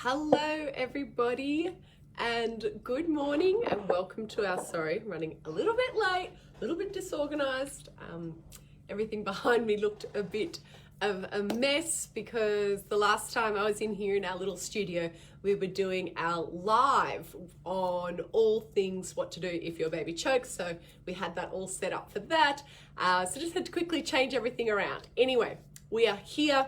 Hello everybody and good morning and welcome to our, running a little bit late, a little bit disorganized. Everything behind me looked a bit of a mess because the last time I was in here in our little studio, we were doing our live on all things what to do if your baby chokes. So we had that all set up for that. So just had to quickly change everything around. Anyway, we are here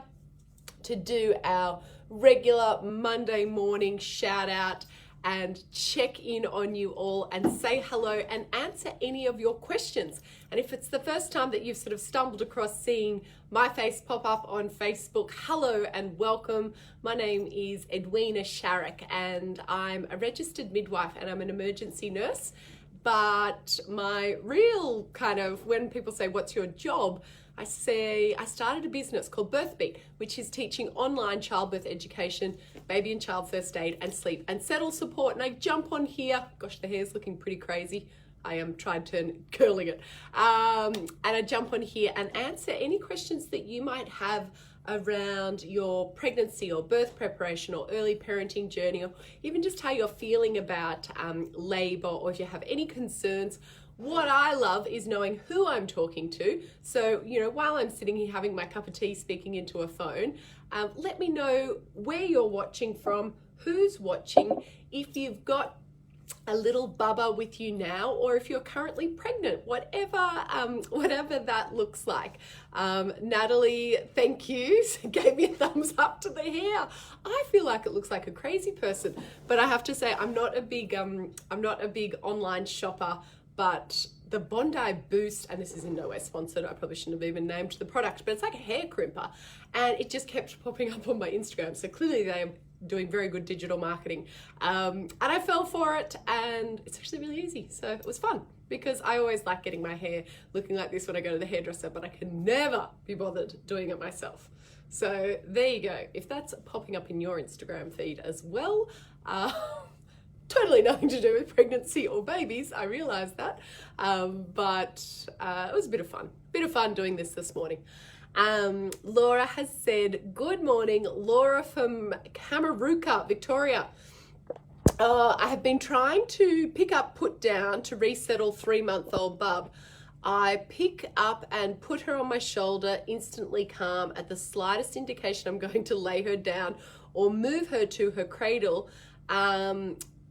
to do our regular Monday morning shout out and check in on you all and say hello and answer any of your questions. And if it's the first time that you've sort of stumbled across seeing my face pop up on Facebook, hello and welcome. My name is Edwina Sharrock and I'm a registered midwife and I'm an emergency nurse. But my real kind of, when people say, what's your job? I say I started a business called Birthbeat, which is teaching online childbirth education, baby and child first aid, and sleep and settle support. And I jump on here. Gosh, the hair's looking pretty crazy. I am trying to curling it. And I jump on here and answer any questions that you might have around your pregnancy or birth preparation or early parenting journey, or even just how you're feeling about labor, or if you have any concerns. What I love is knowing who I'm talking to. So, while I'm sitting here having my cup of tea speaking into a phone, let me know where you're watching from, who's watching, if you've got a little bubba with you now, or if you're currently pregnant, whatever that looks like. Natalie, thank you, gave me a thumbs up to the hair. I feel like it looks like a crazy person, but I have to say I'm not a big online shopper. But the Bondi Boost, and this is in no way sponsored, I probably shouldn't have even named the product, but it's like a hair crimper, and it just kept popping up on my Instagram. So clearly they're doing very good digital marketing. And I fell for it, and it's actually really easy. So it was fun because I always like getting my hair looking like this when I go to the hairdresser, but I can never be bothered doing it myself. So there you go. If that's popping up in your Instagram feed as well, totally nothing to do with pregnancy or babies, I realized that, but it was a bit of fun doing this morning. Laura has said, good morning, Laura from Kamaruka, Victoria. I have been trying to pick up, put down to resettle 3-month-old bub. I pick up and put her on my shoulder, instantly calm. At the slightest indication I'm going to lay her down or move her to her cradle,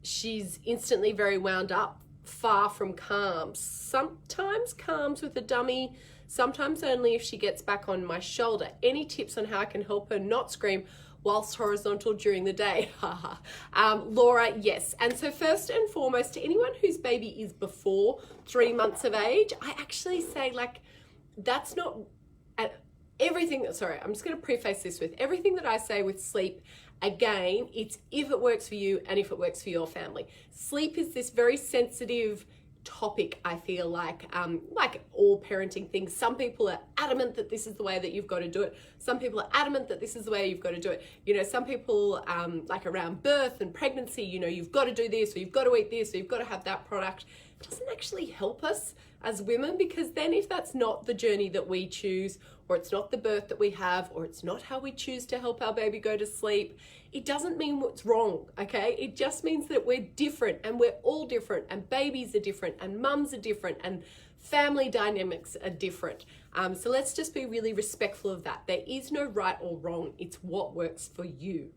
she's instantly very wound up, far from calm. Sometimes calms with a dummy, sometimes only if she gets back on my shoulder. Any tips on how I can help her not scream whilst horizontal during the day? Laura, yes. And so first and foremost, to anyone whose baby is before 3 months of age, I actually say, that's not everything. Sorry, I'm just going to preface this with everything that I say with sleep. Again, it's if it works for you and if it works for your family. Sleep is this very sensitive topic, I feel like all parenting things. Some people are adamant that this is the way that you've got to do it. Some people are adamant that this is the way you've got to do it. Some people around birth and pregnancy, you've got to do this, or you've got to eat this, or you've got to have that product. It doesn't actually help us as women, because then if that's not the journey that we choose, or it's not the birth that we have, or it's not how we choose to help our baby go to sleep, it doesn't mean what's wrong, okay? It just means that we're different, and we're all different, and babies are different, and mums are different, and family dynamics are different. So let's just be really respectful of that. There is no right or wrong. It's what works for you.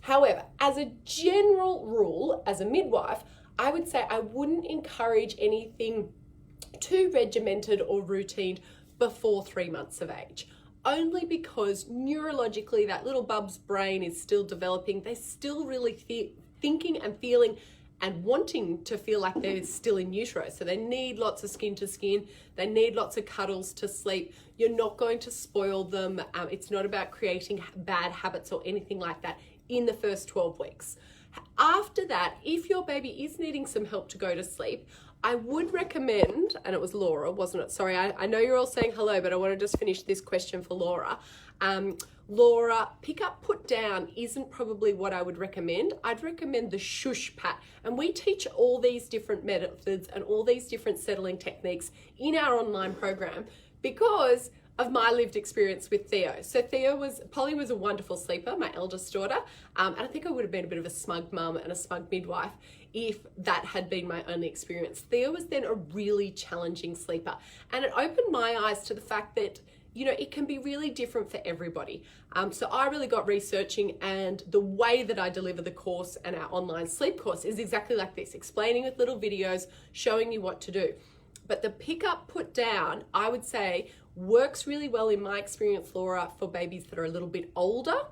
However, as a general rule, as a midwife, I would say I wouldn't encourage anything too regimented or routine before 3 months of age, only because neurologically that little bub's brain is still developing. They're still really thinking and feeling and wanting to feel like they're still in utero. So they need lots of skin to skin. They need lots of cuddles to sleep. You're not going to spoil them. It's not about creating bad habits or anything like that in the first 12 weeks. After that, if your baby is needing some help to go to sleep, I would recommend, and it was Laura, wasn't it? Sorry, I know you're all saying hello, but I want to just finish this question for Laura. Laura, pick up, put down isn't probably what I would recommend. I'd recommend the shush pat. And we teach all these different methods and all these different settling techniques in our online program, because of my lived experience with Theo. So Polly was a wonderful sleeper, my eldest daughter, and I think I would have been a bit of a smug mum and a smug midwife if that had been my only experience. Theo was then a really challenging sleeper, and it opened my eyes to the fact that, you know, it can be really different for everybody. So I really got researching, and the way that I deliver the course and our online sleep course is exactly like this, explaining with little videos, showing you what to do. But the pick up, put down, I would say, works really well in my experience, Laura, for babies that are a little bit older.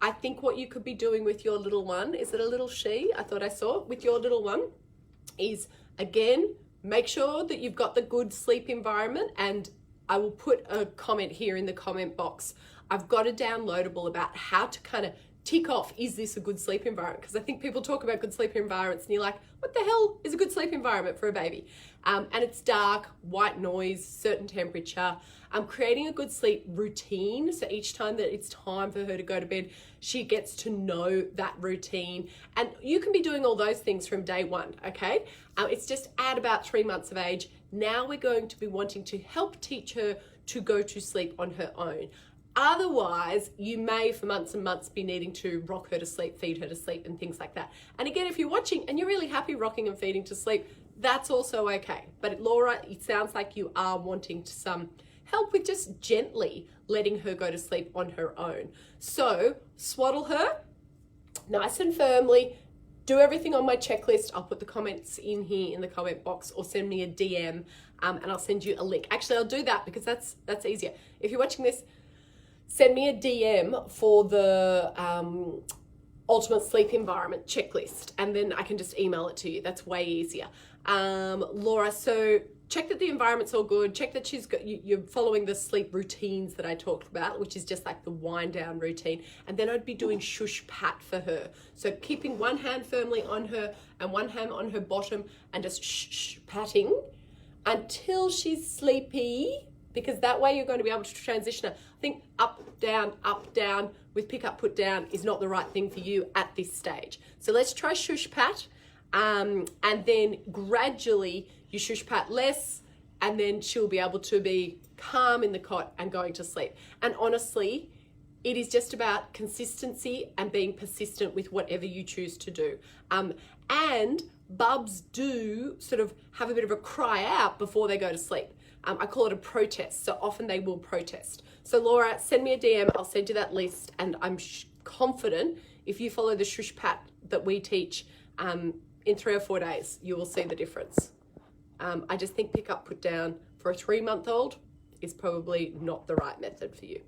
I think what you could be doing with your little one, is it a little she? I thought I saw, with your little one, is again, make sure that you've got the good sleep environment, and I will put a comment here in the comment box. I've got a downloadable about how to kind of tick off, is this a good sleep environment? Because I think people talk about good sleep environments and you're like, what the hell is a good sleep environment for a baby? And it's dark, white noise, certain temperature. I'm creating a good sleep routine. So each time that it's time for her to go to bed, she gets to know that routine. And you can be doing all those things from day one, okay? It's just at about 3 months of age. Now we're going to be wanting to help teach her to go to sleep on her own. Otherwise, you may for months and months be needing to rock her to sleep, feed her to sleep, and things like that. And again, if you're watching and you're really happy rocking and feeding to sleep, that's also okay. But Laura, it sounds like you are wanting some help with just gently letting her go to sleep on her own. So swaddle her nice and firmly. Do everything on my checklist. I'll put the comments in here in the comment box, or send me a DM and I'll send you a link. Actually, I'll do that because that's easier. If you're watching this, send me a DM for the ultimate sleep environment checklist, and then I can just email it to you. That's way easier. Laura, so check that the environment's all good. Check that you're following the sleep routines that I talked about, which is just like the wind down routine. And then I'd be doing shush pat for her. So keeping one hand firmly on her and one hand on her bottom, and just shh patting until she's sleepy, because that way you're going to be able to transition her. I think up, down with pick up, put down is not the right thing for you at this stage. So let's try shush pat, and then gradually you shush pat less, and then she'll be able to be calm in the cot and going to sleep. And honestly, it is just about consistency and being persistent with whatever you choose to do. And bubs do sort of have a bit of a cry out before they go to sleep. I call it a protest. So often they will protest. So Laura, send me a DM. I'll send you that list. And I'm confident if you follow the shush pat that we teach in 3 or 4 days, you will see the difference. I just think pick up, put down for a 3-month-old is probably not the right method for you.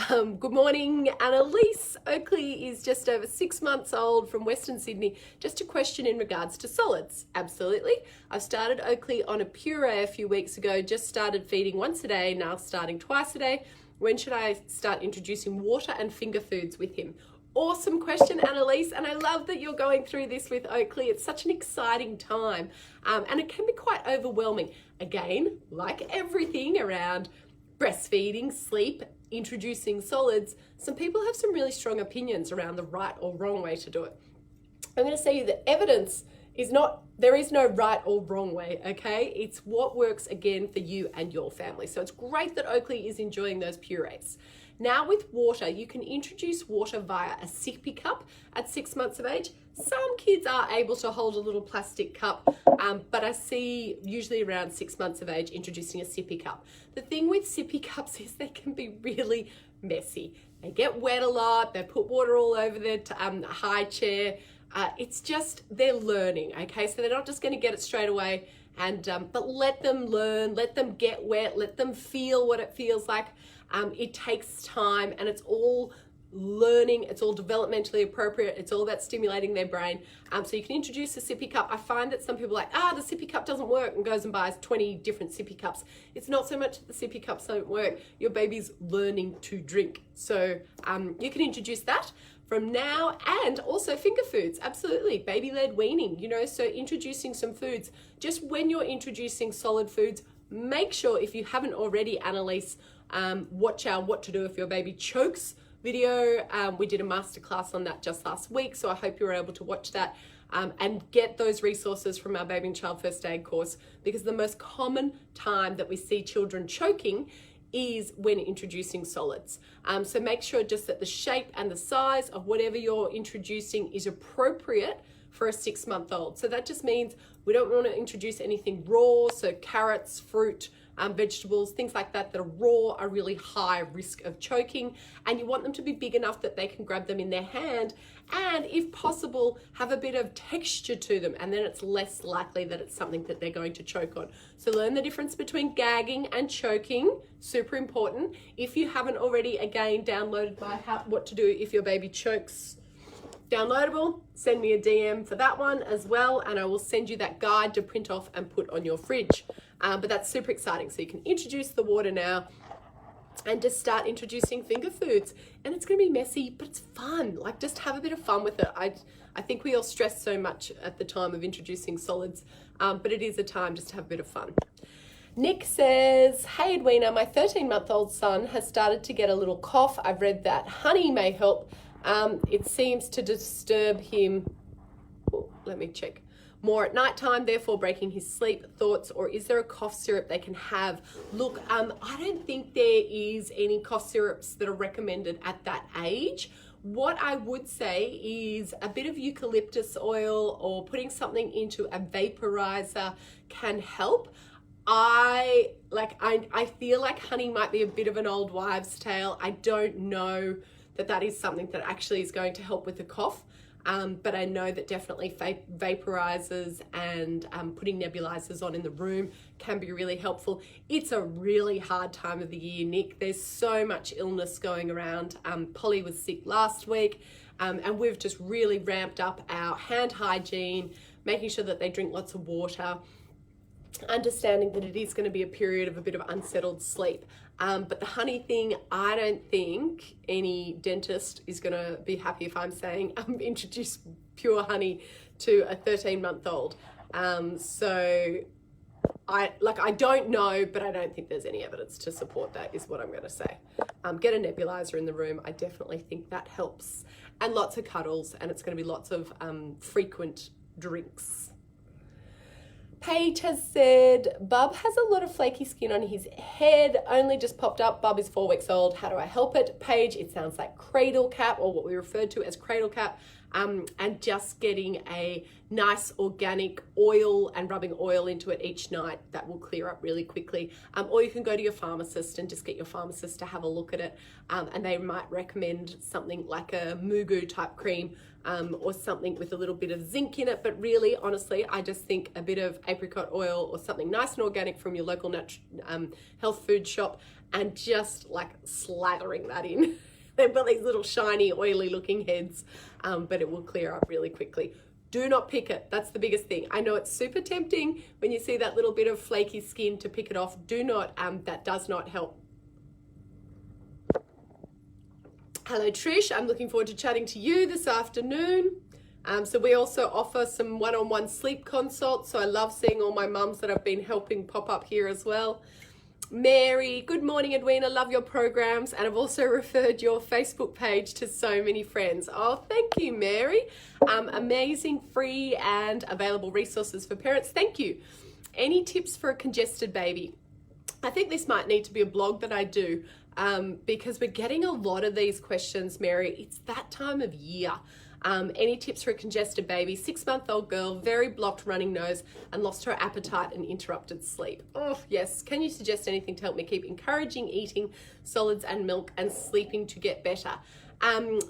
Good morning, Annalise. Oakley is just over 6 months old from Western Sydney. Just a question in regards to solids. Absolutely. I've started Oakley on a puree a few weeks ago, just started feeding once a day, now starting twice a day. When should I start introducing water and finger foods with him? Awesome question, Annalise, and I love that you're going through this with Oakley. It's such an exciting time, and it can be quite overwhelming. Again, like everything around breastfeeding, sleep, introducing solids, some people have some really strong opinions around the right or wrong way to do it. I'm going to say that evidence is not, there is no right or wrong way, okay? It's what works again for you and your family. So it's great that Oakley is enjoying those purees. Now with water, you can introduce water via a sippy cup at 6 months of age. Some kids are able to hold a little plastic cup, but I see usually around 6 months of age introducing a sippy cup. The thing with sippy cups is they can be really messy. They get wet a lot, they put water all over their high chair. It's just, they're learning, okay? So they're not just gonna get it straight away, but let them learn, let them get wet, let them feel what it feels like. It takes time, and it's all learning, it's all developmentally appropriate, it's all about stimulating their brain. So you can introduce a sippy cup. I find that some people are like, the sippy cup doesn't work, and goes and buys 20 different sippy cups. It's not so much that the sippy cups don't work, your baby's learning to drink. So you can introduce that from now, and also finger foods, absolutely, baby-led weaning, so introducing some foods. Just when you're introducing solid foods, make sure, if you haven't already, Annalise, watch our What to Do If Your Baby Chokes video. We did a masterclass on that just last week, so I hope you were able to watch that and get those resources from our Baby and Child First Aid course, because the most common time that we see children choking is when introducing solids. So make sure just that the shape and the size of whatever you're introducing is appropriate for a 6-month-old. So that just means we don't want to introduce anything raw, so carrots, fruit, vegetables, things like that that are raw are really high risk of choking, and you want them to be big enough that they can grab them in their hand, and if possible have a bit of texture to them, and then it's less likely that it's something that they're going to choke on. So learn the difference between gagging and choking, super important. If you haven't already, again, downloaded what to do if your baby chokes downloadable, send me a DM for that one as well, and I will send you that guide to print off and put on your fridge. But that's super exciting. So you can introduce the water now and just start introducing finger foods. And it's going to be messy, but it's fun. Like, just have a bit of fun with it. I think we all stress so much at the time of introducing solids, but it is a time just to have a bit of fun. Nick says, hey Edwina, my 13-month-old son has started to get a little cough. I've read that honey may help. It seems to disturb him. Oh, let me check. More at nighttime, therefore breaking his sleep. Thoughts, or is there a cough syrup they can have? Look, I don't think there is any cough syrups that are recommended at that age. What I would say is a bit of eucalyptus oil or putting something into a vaporizer can help. I feel like honey might be a bit of an old wives' tale. I don't know that is something that actually is going to help with the cough. But I know that definitely vaporizers and putting nebulizers on in the room can be really helpful. It's a really hard time of the year, Nick. There's so much illness going around. Polly was sick last week, and we've just really ramped up our hand hygiene, making sure that they drink lots of water, understanding that it is going to be a period of a bit of unsettled sleep. But the honey thing, I don't think any dentist is going to be happy if I'm saying introduce pure honey to a 13-month-old. So I don't know, but I don't think there's any evidence to support that, is what I'm going to say. Get a nebulizer in the room. I definitely think that helps. And lots of cuddles, and it's going to be lots of frequent drinks. Paige has said, Bub has a lot of flaky skin on his head, only just popped up. Bub is 4 weeks old. How do I help it? Paige, it sounds like cradle cap, or what we refer to as cradle cap, and just getting a nice organic oil and rubbing oil into it each night. That will clear up really quickly. Or you can go to your pharmacist and just get your pharmacist to have a look at it, and they might recommend something like a mugu type cream, or something with a little bit of zinc in it. But really, honestly, I just think a bit of apricot oil or something nice and organic from your local health food shop, and just like slathering that in. They've got these little shiny, oily looking heads, but it will clear up really quickly. Do not pick it. That's the biggest thing. I know it's super tempting when you see that little bit of flaky skin to pick it off. Do not, that does not help. Hello Trish, I'm looking forward to chatting to you this afternoon. So we also offer some one-on-one sleep consults. So I love seeing all my mums that I've been helping pop up here as well. Mary, good morning Edwina, love your programs, and I've also referred your Facebook page to so many friends. Oh, thank you Mary. Amazing free and available resources for parents. Thank you. Any tips for a congested baby? I think this might need to be a blog that I do, because we're getting a lot of these questions, Mary. It's that time of year. Any tips for a congested baby? 6-month-old girl, very blocked running nose, and lost her appetite and interrupted sleep. Oh, yes. Can you suggest anything to help me keep encouraging eating solids and milk and sleeping to get better?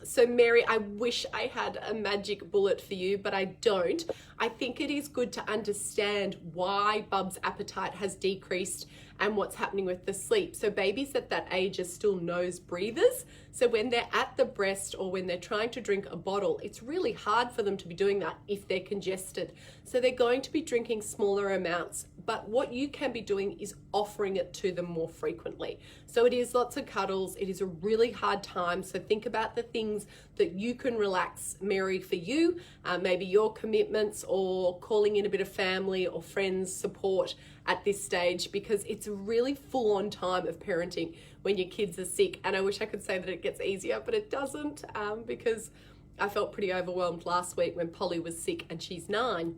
So Mary, I wish I had a magic bullet for you, but I don't. I think it is good to understand why Bub's appetite has decreased and what's happening with the sleep. So babies at that age are still nose breathers. So when they're at the breast or when they're trying to drink a bottle, it's really hard for them to be doing that if they're congested. So they're going to be drinking smaller amounts, but what you can be doing is offering it to them more frequently. So it is lots of cuddles. It is a really hard time. So think about the things that you can relax, Mary, for you, maybe your commitments, or calling in a bit of family or friends support at this stage, because it's a really full-on time of parenting when your kids are sick. And I wish I could say that it gets easier, but it doesn't, because I felt pretty overwhelmed last week when Polly was sick and she's 9.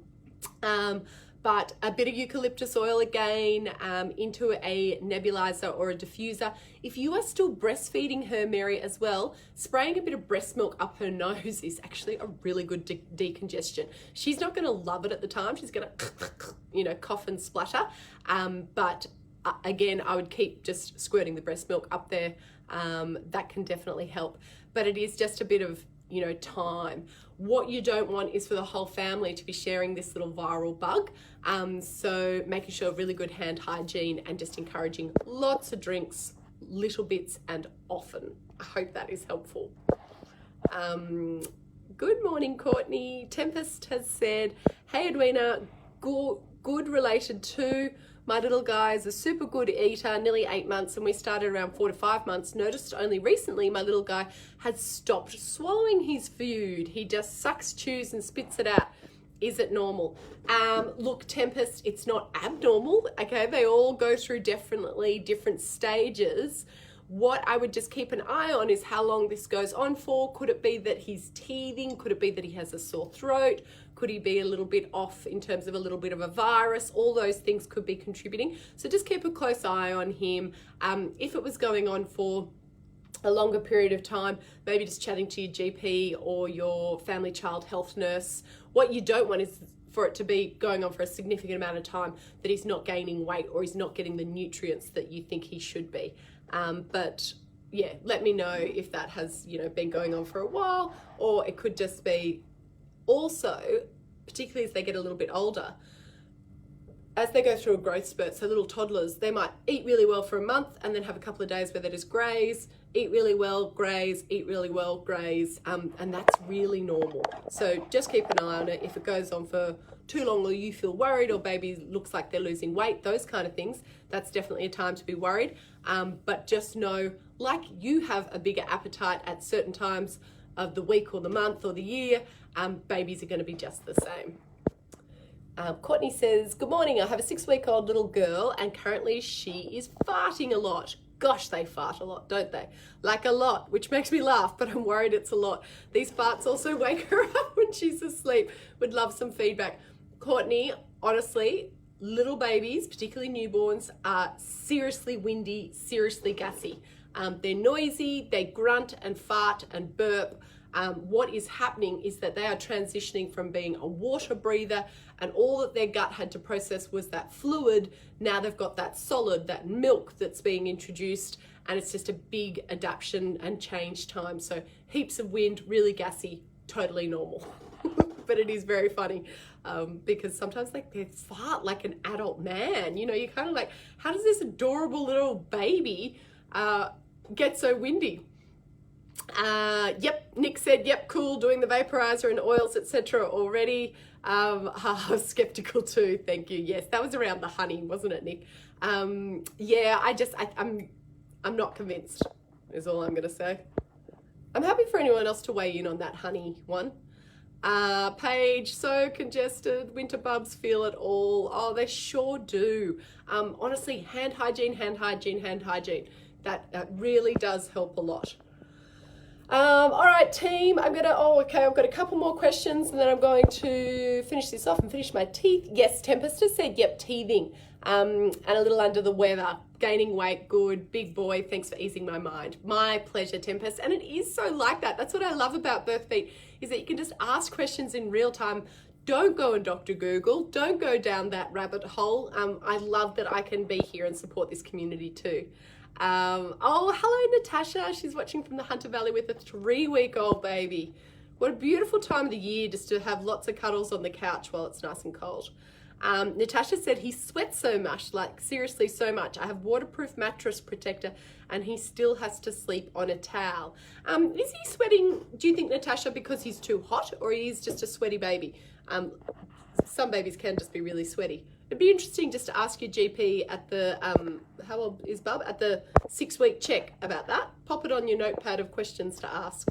But but a bit of eucalyptus oil again, into a nebulizer or a diffuser. If you are still breastfeeding her, Mary, as well, spraying a bit of breast milk up her nose is actually a really good decongestion. She's not going to love it at the time. She's going to, cough and splatter. But again, I would keep just squirting the breast milk up there. That can definitely help. But it is just a bit of, time. What you don't want is for the whole family to be sharing this little viral bug. So making sure really good hand hygiene and just encouraging lots of drinks, little bits and often. I hope that is helpful. Good morning, Courtney. Tempest has said, hey, Edwina, good related to my little guy is a super good eater, nearly 8 months, and we started around 4 to 5 months. Noticed only recently my little guy had stopped swallowing his food. He just sucks, chews, and spits it out. Is it normal? Look, Tempest, it's not abnormal, okay? They all go through definitely different stages. What I would just keep an eye on is how long this goes on for. Could it be that he's teething? Could it be that he has a sore throat? Could he be a little bit off in terms of a little bit of a virus? All those things could be contributing. So just keep a close eye on him. If it was going on for a longer period of time, maybe just chatting to your GP or your family child health nurse. What you don't want is for it to be going on for a significant amount of time that he's not gaining weight or he's not getting the nutrients that you think he should be. But yeah, let me know if that has, been going on for a while, or it could just be also, particularly as they get a little bit older, as they go through a growth spurt, so little toddlers, they might eat really well for a month and then have a couple of days where they just graze, eat really well, graze, eat really well, graze, and that's really normal. So just keep an eye on it. If it goes on for too long or you feel worried or baby looks like they're losing weight, those kind of things, that's definitely a time to be worried. But just know, like you have a bigger appetite at certain times of the week or the month or the year, babies are going to be just the same. Courtney says, good morning, I have a 6-week-old little girl and currently she is farting a lot. Gosh, they fart a lot, don't they? Like a lot, which makes me laugh, but I'm worried it's a lot. These farts also wake her up when she's asleep. Would love some feedback. Courtney, honestly, little babies, particularly newborns, are seriously windy, seriously gassy. They're noisy, they grunt and fart and burp. What is happening is that they are transitioning from being a water breather and all that their gut had to process was that fluid. Now they've got that solid, that milk that's being introduced, and it's just a big adaptation and change time. So heaps of wind, really gassy, totally normal. But it is very funny because sometimes they fart like an adult man. You're kind of like, how does this adorable little baby get so windy? Yep, Nick said, yep, cool, doing the vaporizer and oils, etc. already. I was skeptical too, thank you. Yes, that was around the honey, wasn't it, Nick? Yeah, I'm not convinced, is all I'm going to say. I'm happy for anyone else to weigh in on that honey one. Paige, so congested, winter bubs feel it all. Oh, they sure do. Honestly, hand hygiene. That really does help a lot. All right, team, I've got a couple more questions and then I'm going to finish this off and finish my teeth. Yes, Tempest has said, yep, teething, and a little under the weather, gaining weight, good, big boy, thanks for easing my mind. My pleasure, Tempest, and it is so like that. That's what I love about BirthBeat, is that you can just ask questions in real time. Don't go and Dr. Google, don't go down that rabbit hole. I love that I can be here and support this community too. Oh, hello, Natasha. She's watching from the Hunter Valley with a 3-week-old baby. What a beautiful time of the year just to have lots of cuddles on the couch while it's nice and cold. Natasha said he sweats so much, like seriously so much. I have waterproof mattress protector and he still has to sleep on a towel. Is he sweating, do you think, Natasha, because he's too hot or he's just a sweaty baby? Some babies can just be really sweaty. It'd be interesting just to ask your GP at the, how old is Bub? At the 6-week check about that. Pop it on your notepad of questions to ask.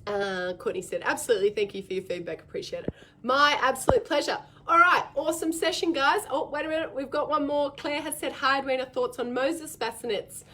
Courtney said, absolutely, thank you for your feedback, appreciate it. My absolute pleasure. All right, awesome session, guys. Oh, wait a minute, we've got one more. Claire has said, hi, Edwina, thoughts on Moses bassinets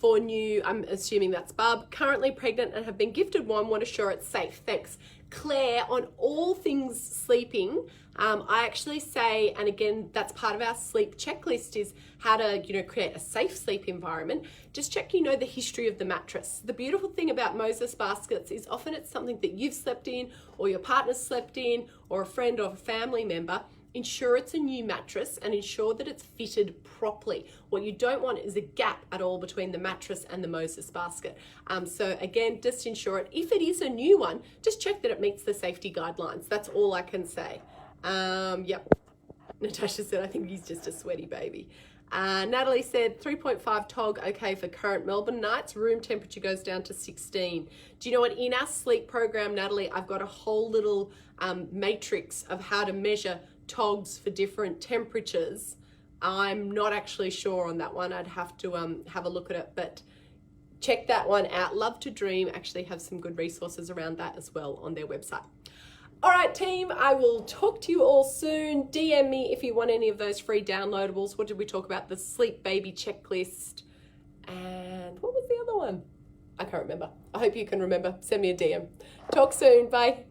for new, I'm assuming that's Barb, currently pregnant and have been gifted one, want to ensure it's safe. Thanks. Claire, on all things sleeping, I actually say, and again, that's part of our sleep checklist, is how to, create a safe sleep environment. Just check the history of the mattress. The beautiful thing about Moses baskets is often it's something that you've slept in, or your partner's slept in, or a friend or a family member. Ensure it's a new mattress and ensure that it's fitted properly. What you don't want is a gap at all between the mattress and the Moses basket. So again, just ensure it. If it is a new one, just check that it meets the safety guidelines. That's all I can say. Yep. Natasha said, I think he's just a sweaty baby. Natalie said 3.5 tog, okay for current Melbourne nights. Room temperature goes down to 16. Do you know what? In our sleep program, Natalie, I've got a whole little matrix of how to measure togs for different temperatures. I'm not actually sure on that one. I'd have to have a look at it, but check that one out. Love to Dream actually have some good resources around that as well on their website. All right, team, I will talk to you all soon. DM me if you want any of those free downloadables. What did we talk about? The Sleep Baby checklist. And what was the other one? I can't remember. I hope you can remember. Send me a DM. Talk soon. Bye.